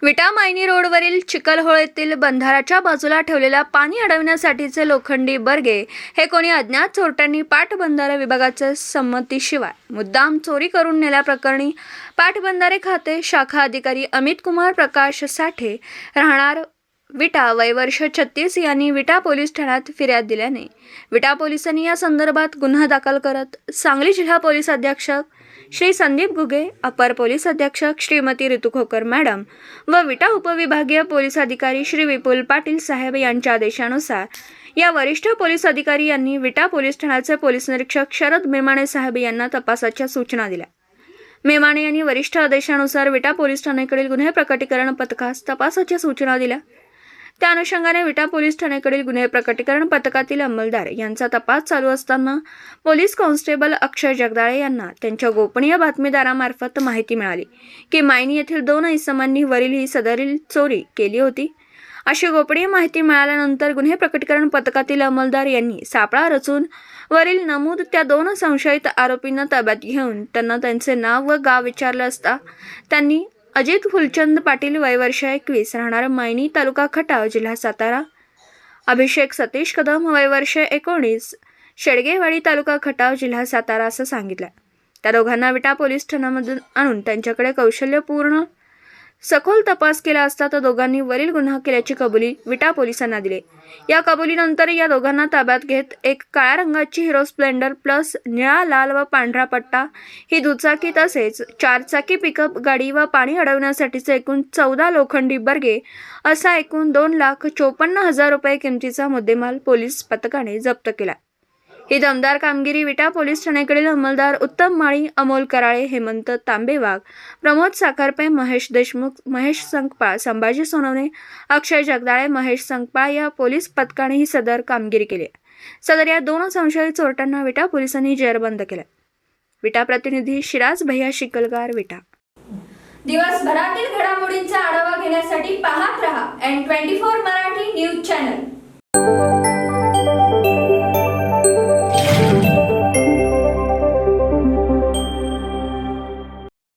विटा मायनी रोडवरील चिखलहोळ येथील बंधाराच्या बाजूला ठेवलेल्या पाणी अडवण्यासाठीचे लोखंडी बर्गे हे कोणी अज्ञात चोरट्यांनी पाटबंधारे विभागाच्या संमतीशिवाय मुद्दाम चोरी करून नेल्याप्रकरणी पाटबंधारे खाते शाखा अधिकारी अमित कुमार प्रकाश साठे राहणार विटा वय वर्ष 36 यांनी विटा पोलीस ठाण्यात फिर्याद दिल्याने विटा पोलिसांनी या संदर्भात गुन्हा दाखल करत सांगली जिल्हा पोलीस अधीक्षक श्री संदीप गुगे, अपर पोलीस अधीक्षक श्रीमती ऋतू खोकर मॅडम व विटा उपविभागीय पोलीस अधिकारी श्री विपुल पाटील साहेब यांच्या आदेशानुसार या वरिष्ठ पोलीस अधिकारी यांनी विटा पोलीस ठाण्याचे पोलीस निरीक्षक शरद मेमाणे साहेब यांना तपासाच्या सूचना दिल्या। मेमाणे यांनी वरिष्ठ आदेशानुसार विटा पोलीस ठाण्याकडील गुन्हे प्रकटीकरण पथकास तपासाच्या सूचना दिल्या। त्या अनुषंगाने विटा पोलीस ठाण्याकडील गुन्हे प्रकटीकरण पथकातील अंमलदार यांचा तपास चालू असताना पोलीस कॉन्स्टेबल अक्षय जगदाळे यांना त्यांच्या गोपनीय बातमीदारामार्फत माहिती मिळाली की मायनी येथील 2 इसमांनी वरील ही सदरील चोरी केली होती। अशी गोपनीय माहिती मिळाल्यानंतर गुन्हे प्रकटीकरण पथकातील अंमलदार यांनी सापळा रचून वरील नमूद त्या 2 संशयित आरोपींना ताब्यात घेऊन त्यांना त्यांचे नाव व गाव विचारले असता त्यांनी अजित फुलचंद पाटील वय वर्ष 21 राहणार मायनी तालुका खटाव जिल्हा सातारा, अभिषेक सतीश कदम वय वर्ष 19 शेडगेवाडी तालुका खटाव जिल्हा सातारा असं सांगितलं। त्या दोघांना विटा पोलीस ठाण्यामधून आणून त्यांच्याकडे कौशल्यपूर्ण सखोल तपास केला असता तर दोघांनी वरील गुन्हा केल्याची कबुली विटा पोलिसांना दिली। या कबुलीनंतर या दोघांना ताब्यात घेत एक काळ्या रंगाची हिरो स्प्लेंडर प्लस निळा, लाल व पांढरा पट्टा ही दुचाकी तसेच 4 चाकी पिकअप गाडी व पाणी अडवण्यासाठीचे एकूण 14 लोखंडी बर्गे असा एकूण 2,54,000 रुपये किमतीचा मुद्देमाल पोलीस पथकाने जप्त केला। ही दमदार कामगिरी विटा पोलीस ठाण्याकडील अंमलदार उत्तम माळी, अमोल कराळे, हेमंत तांबेवाग, प्रमोद साखरपे, महेश देशमुख, महेश संकपाळ, संभाजी सोनवणे, अक्षय जगदाळे, महेश संकपाळ या पोलीस पथकाने ही सदर कामगिरी केली। सदर या 2 संशयित चोरट्यांना विटा पोलिसांनी जेरबंद केले। विटा प्रतिनिधी शिराज भैया शिकलगार, विटा। दिवसभरातील घडामोडींचा आढावा घेण्यासाठी पाहत रहा N24 मराठी न्यूज चॅनल।